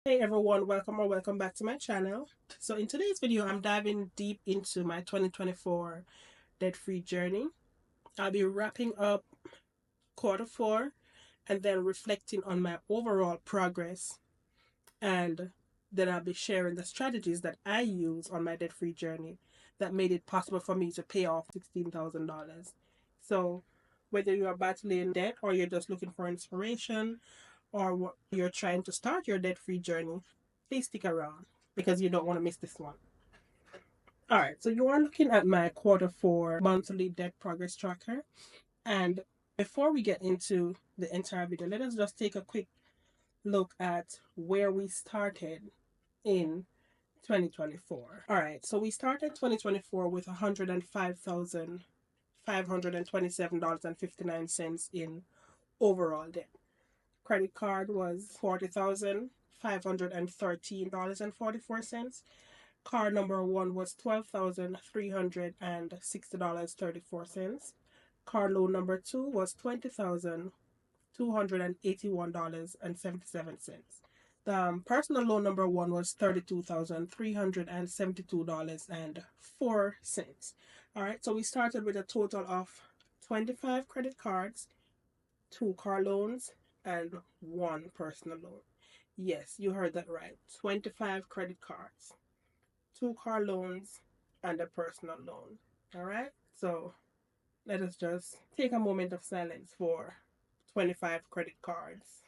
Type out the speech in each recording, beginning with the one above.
Hey everyone, welcome or welcome back to my channel. So in today's video, I'm diving deep into my 2024 debt-free journey. I'll be wrapping up quarter four and then reflecting on my overall progress, and then I'll be sharing the strategies that I use on my debt-free journey that made it possible for me to pay off $16,000. So whether you are battling debt or you're just looking for inspiration or you're trying to start your debt free journey, please stick around because you don't want to miss this one. All right, so you are looking at my quarter four monthly debt progress tracker. And before we get into the entire video, let us just take a quick look at where we started in 2024. All right, so we started 2024 with $105,527.59 in overall debt. Credit card was $40,513.44. Card number one was $12,360.34. Card loan number two was $20,281.77. The personal loan number one was $32,372.04. All right, so we started with a total of 25 credit cards, 2 car loans, and 1 personal loan. Yes, you heard that right. 25 credit cards, 2 car loans, and a personal loan. All right? So let us just take a moment of silence for 25 credit cards.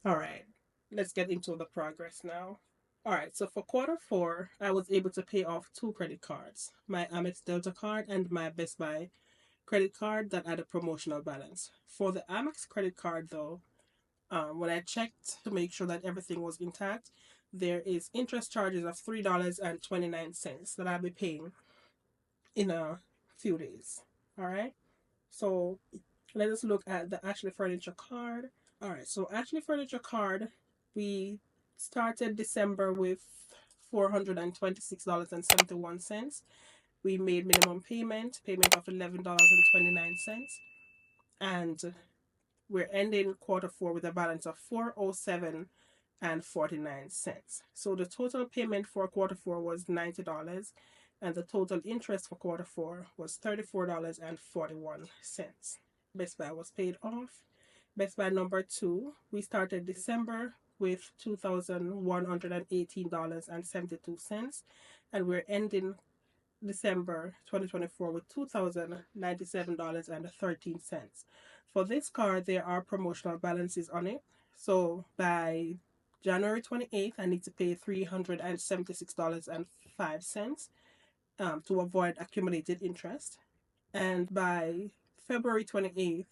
All right, let's get into the progress now. All right, so for quarter four, I was able to pay off 2 credit cards, my Amex Delta card and my Best Buy credit card that had a promotional balance. For the Amex credit card, though, when I checked to make sure that everything was intact, there is interest charges of $3.29 that I'll be paying in a few days. All right. So let us look at the Ashley Furniture card. All right. So Ashley Furniture card, we started December with $426.71. We made minimum payment of $11.29, and we're ending quarter four with a balance of $407.49. So the total payment for quarter four was $90, and the total interest for quarter four was $34.41. Best Buy was paid off. Best Buy number two, we started December with $2,118.72, and we're ending December 2024 with $2,097.13. For this card, there are promotional balances on it. So by January 28th, I need to pay $376.05 to avoid accumulated interest. And by February 28th,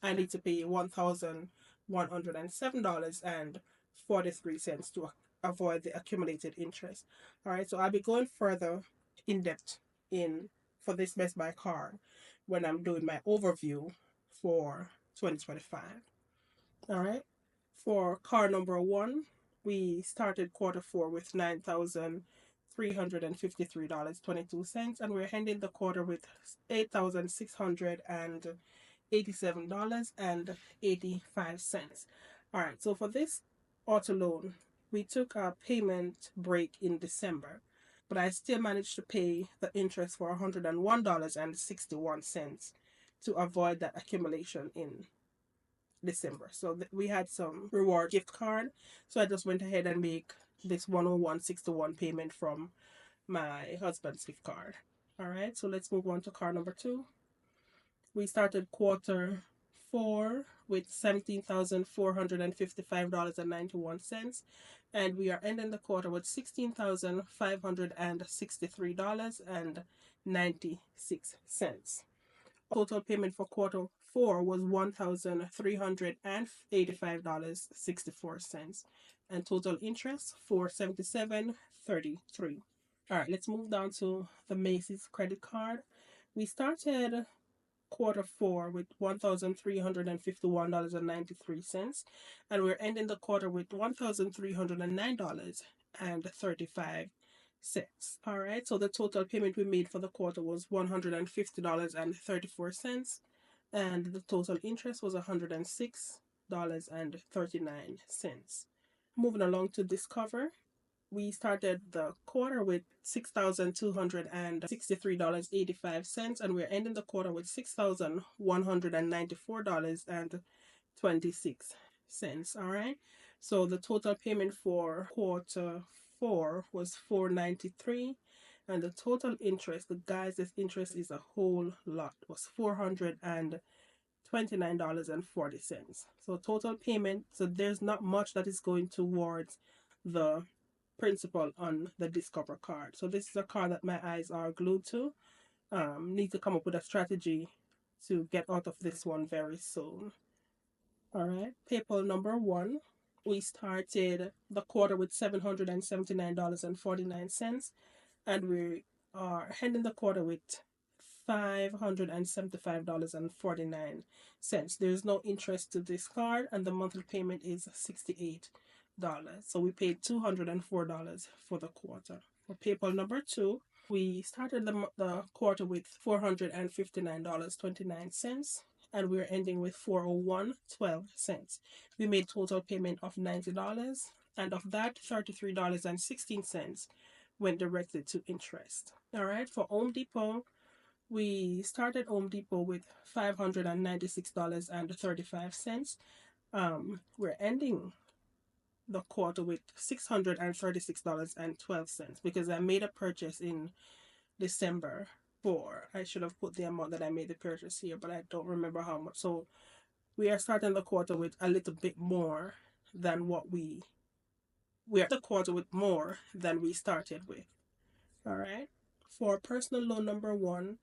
I need to pay $1,107.43 to avoid the accumulated interest. All right, so I'll be going further in depth in for this Best Buy card when I'm doing my overview for 2025. All right, for card number one, we started quarter four with $9,353.22, and we're ending the quarter with $8,687.85. All right, so for this auto loan, we took a payment break in December, but I still managed to pay the interest for $101.61 to avoid that accumulation in December. So we had some reward gift card, so I just went ahead and make this 101.61 payment from my husband's gift card. All right, so let's move on to card number two. We started quarter four with $17,455.91, and we are ending the quarter with $16,563.96. Total payment for quarter four was $1,385.64, and total interest $477.33. All right, let's move down to the Macy's credit card. We started quarter four with $1,351.93, and we're ending the quarter with $1,309.35. All right, so the total payment we made for the quarter was $150.34, and the total interest was $106.39. moving along to Discover. We started the quarter with $6,263.85, and we're ending the quarter with $6,194.26. All right. So the total payment for quarter four was $493, and the total interest, the guys, this interest is a whole lot, was $429.40. So total payment. So there's not much that is going towards the principal on the Discover card. So this is a card that my eyes are glued to. Need to come up with a strategy to get out of this one very soon. All right, PayPal number one. We started the quarter with $779.49, and we are ending the quarter with $575.49. There's no interest to this card, and the monthly payment is $68. So we paid $204 for the quarter. For PayPal number two, we started the quarter with $459.29, and we're ending with $401.12. We made total payment of $90, and of that, $33.16 went directly to interest. All right, for Home Depot, we started Home Depot with $596.35. We're ending the quarter with $636.12 because I made a purchase in December I should have put the amount that I made the purchase here, but I don't remember how much. So we are starting the quarter with a little bit more than what we are the quarter with more than we started with. All right. For personal loan number one,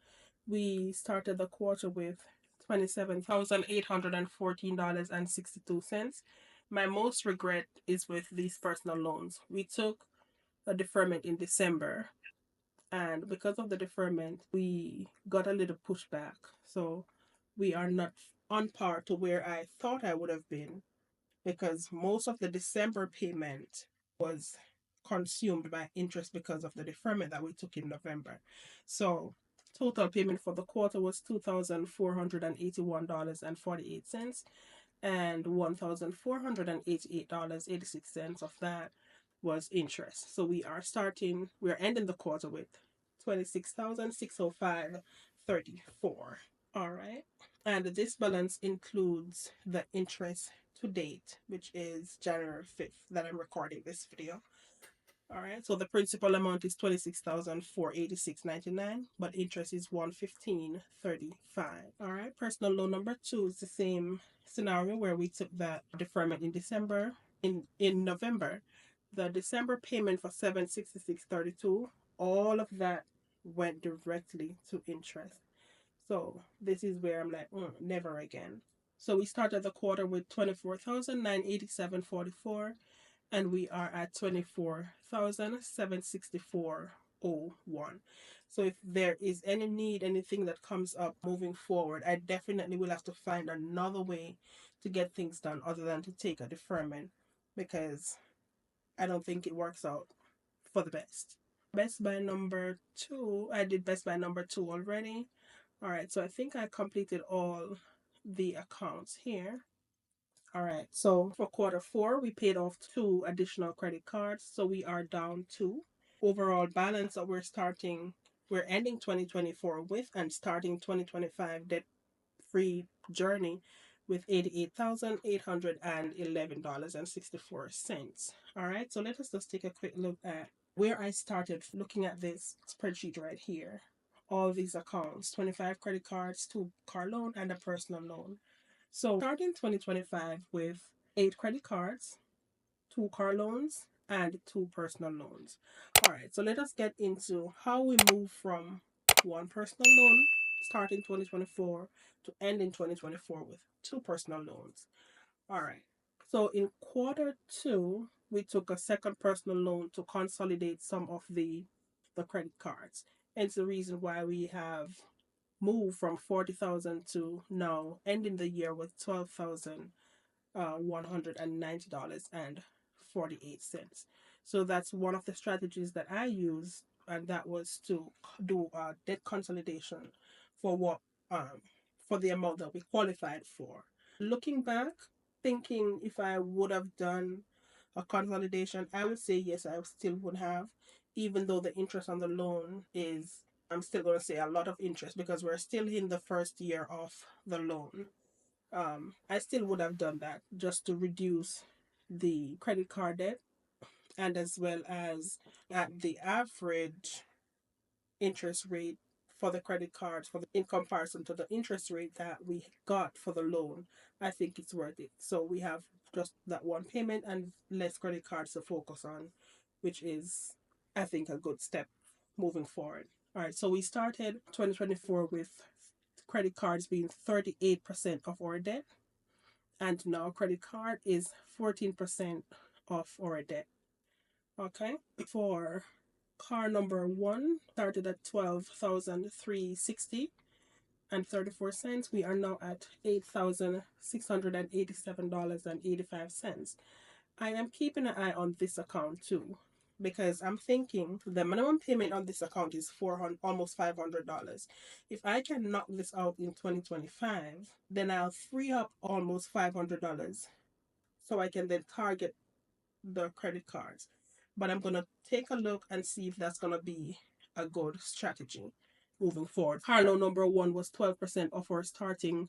we started the quarter with $27,814.62. My most regret is with these personal loans. We took a deferment in December, and because of the deferment, we got a little pushback. So we are not on par to where I thought I would have been, because most of the December payment was consumed by interest because of the deferment that we took in November. So total payment for the quarter was $2,481.48, and $1,488.86 of that was interest. So we are ending the quarter with $26,605.34. All right. And this balance includes the interest to date, which is January 5th that I'm recording this video. All right. So the principal amount is $26,486.99, but interest is $115.35. All right. Personal loan number two is the same scenario where we took that deferment in December. In November, the December payment for $766.32, all of that went directly to interest. So this is where I'm like, never again. So we started the quarter with $24,987.44, and we are at $24,764.01. So if there is any need, anything that comes up moving forward, I definitely will have to find another way to get things done other than to take a deferment, because I don't think it works out for the best. Best Buy number two, I did Best Buy number two already. All right, so I think I completed all the accounts here. All right, so for quarter four, we paid off 2 additional credit cards, so we are down to overall balance that we're ending 2024 with and starting 2025 debt-free journey with $88,811.64. All right, so let us just take a quick look at where I started looking at this spreadsheet right here. All these accounts, 25 credit cards, 2 car loan, and a personal loan. So starting 2025 with 8 credit cards, 2 car loans, and 2 personal loans. All right, so let us get into how we move from 1 personal loan starting 2024 to end in 2024 with 2 personal loans. All right, so in quarter 2, we took a second personal loan to consolidate some of the credit cards. And it's the reason why we have moved from 40,000 to now ending the year with $12,190.48. So that's one of the strategies that I used, and that was to do a debt consolidation for the amount that we qualified for. Looking back, thinking if I would have done a consolidation, I would say yes, I still would have, even though the interest on the loan is, I'm still going to say a lot of interest because we're still in the first year of the loan. I still would have done that just to reduce the credit card debt, and as well as at the average interest rate for the credit cards for in comparison to the interest rate that we got for the loan. I think it's worth it. So we have just that one payment and less credit cards to focus on, which is, I think, a good step moving forward. All right, so we started 2024 with credit cards being 38% of our debt, and now credit card is 14% of our debt. Okay, for car number one started at 12,360 and 34 cents. We are now at $8,687.85. I am keeping an eye on this account too, because I'm thinking the minimum payment on this account is 400, almost $500. If I can knock this out in 2025, then I'll free up almost $500, so I can then target the credit cards. But I'm gonna take a look and see if that's gonna be a good strategy moving forward. Car loan number one was 12% of our starting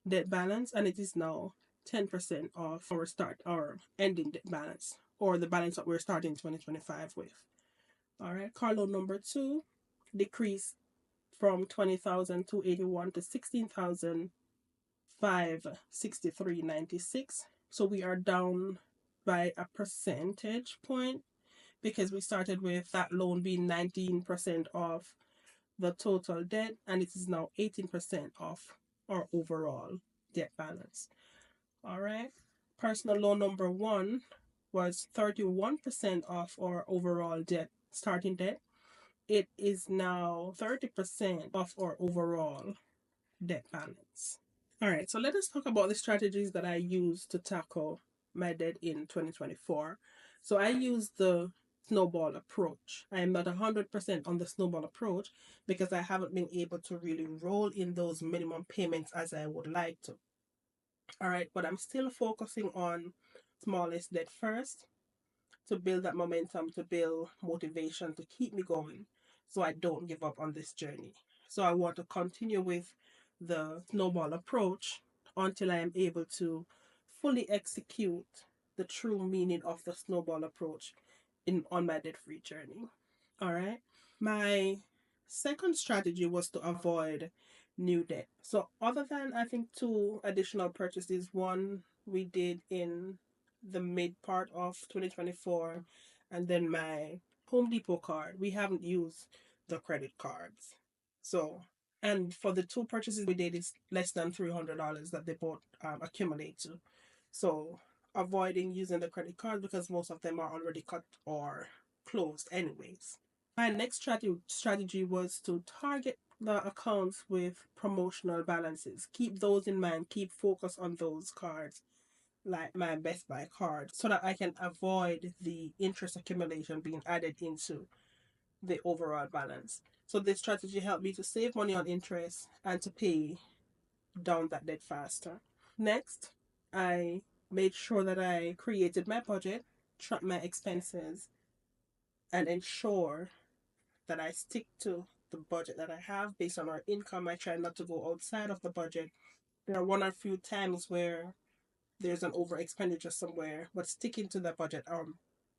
debt balance, and it is now 10% of our ending debt balance, or the balance that we're starting 2025 with. All right, car loan number two decreased from 20,281 to 16,563.96. So we are down by a percentage point because we started with that loan being 19% of the total debt, and it is now 18% of our overall debt balance. All right. Personal loan number one was 31% of our overall debt, starting debt. It is now 30% of our overall debt balance. All right, so let us talk about the strategies that I use to tackle my debt in 2024. So I use the snowball approach. I am not 100% on the snowball approach because I haven't been able to really roll in those minimum payments as I would like to. All right, but I'm still focusing on smallest debt first to build that momentum, to build motivation, to keep me going so I don't give up on this journey. So I want to continue with the snowball approach until I am able to fully execute the true meaning of the snowball approach on my debt free journey. All right. My second strategy was to avoid new debt. So other than I think two additional purchases, one we did in the mid part of 2024, and then my Home Depot card, we haven't used the credit cards. So, and for the two purchases we did, it's less than $300 that they both accumulate to. So avoiding using the credit card because most of them are already cut or closed anyways. My next strategy was to target the accounts with promotional balances. Keep those in mind, keep focus on those cards, like my Best Buy card, so that I can avoid the interest accumulation being added into the overall balance. So this strategy helped me to save money on interest and to pay down that debt faster. Next, I made sure that I created my budget, track my expenses, and ensure that I stick to the budget that I have based on our income. I try not to go outside of the budget. There are one or few times where there's an over expenditure somewhere, but sticking to the budget or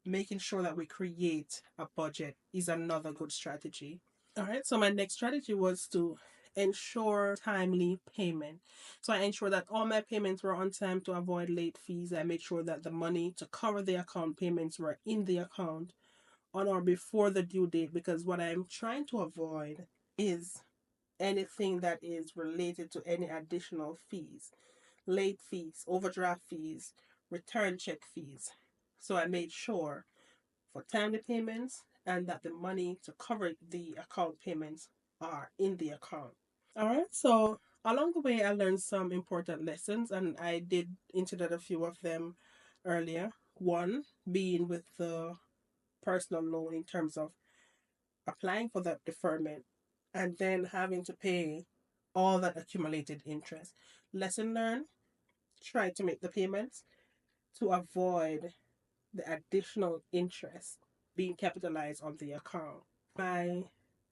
making sure that we create a budget is another good strategy. All right, so my next strategy was to ensure timely payment. So I ensured that all my payments were on time to avoid late fees. I made sure that the money to cover the account payments were in the account on or before the due date, because what I'm trying to avoid is anything that is related to any additional fees, late fees, overdraft fees, return check fees. So I made sure for timely payments and that the money to cover the account payments are in the account. All right, so along the way, I learned some important lessons, and I did introduce a few of them earlier. One being with the personal loan in terms of applying for that deferment and then having to pay all that accumulated interest. Lesson learned, try to make the payments to avoid the additional interest being capitalized on the account. My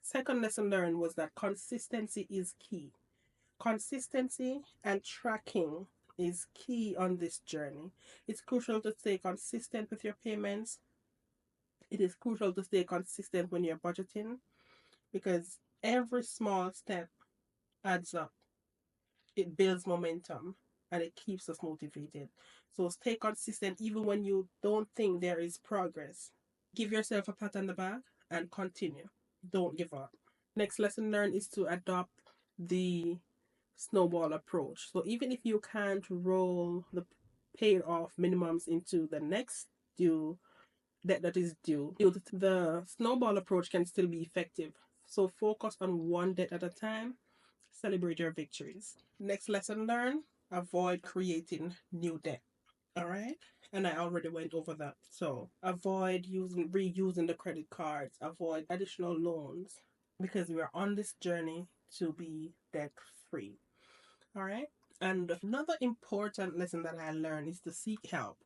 second lesson learned was that consistency is key. Consistency and tracking is key on this journey. It's crucial to stay consistent with your payments. It is crucial to stay consistent when you're budgeting because every small step adds up. It builds momentum and it keeps us motivated. So stay consistent even when you don't think there is progress. Give yourself a pat on the back and continue. Don't give up. Next lesson learned is to adopt the snowball approach. So even if you can't roll the paid off minimums into the next due debt that is due, the snowball approach can still be effective. So focus on one debt at a time. Celebrate your victories. Next lesson learned, avoid creating new debt. All right. And I already went over that. So avoid reusing the credit cards, avoid additional loans because we are on this journey to be debt free. All right. And another important lesson that I learned is to seek help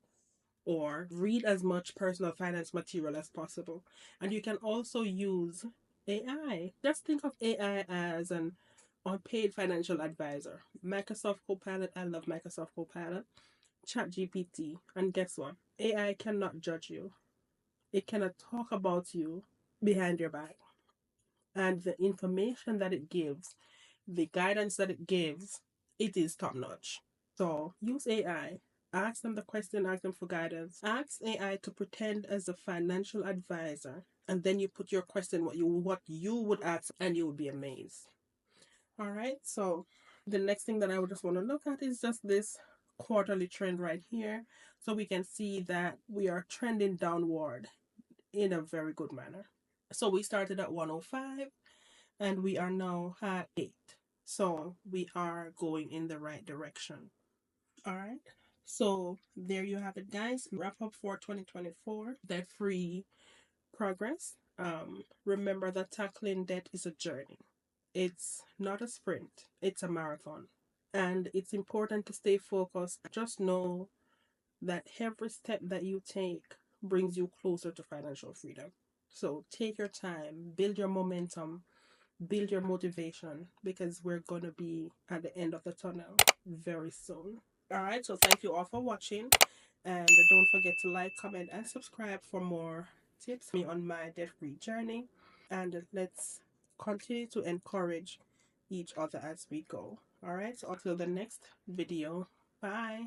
or read as much personal finance material as possible. And you can also use AI. Just think of AI as an unpaid financial advisor. Microsoft Copilot, I love Microsoft Copilot, ChatGPT, and guess what? AI cannot judge you. It cannot talk about you behind your back. And the information that it gives, the guidance that it gives, it is top notch. So use AI. Ask them the question, ask them for guidance. Ask AI to pretend as a financial advisor, and then you put your question, what you would ask, and you will be amazed. All right. So the next thing that I would just want to look at is just this quarterly trend right here. So we can see that we are trending downward in a very good manner. So we started at 105 and we are now at 8. So we are going in the right direction. All right. So there you have it, guys. Wrap up for 2024. Debt free progress. Remember that tackling debt is a journey. It's not a sprint, it's a marathon. And it's important to stay focused. Just know that every step that you take brings you closer to financial freedom. So take your time, build your momentum, build your motivation because we're going to be at the end of the tunnel very soon. All right, so thank you all for watching. And don't forget to like, comment, and subscribe for more tips me on my debt free journey. And let's continue to encourage each other as we go. All right, so until the next video, bye.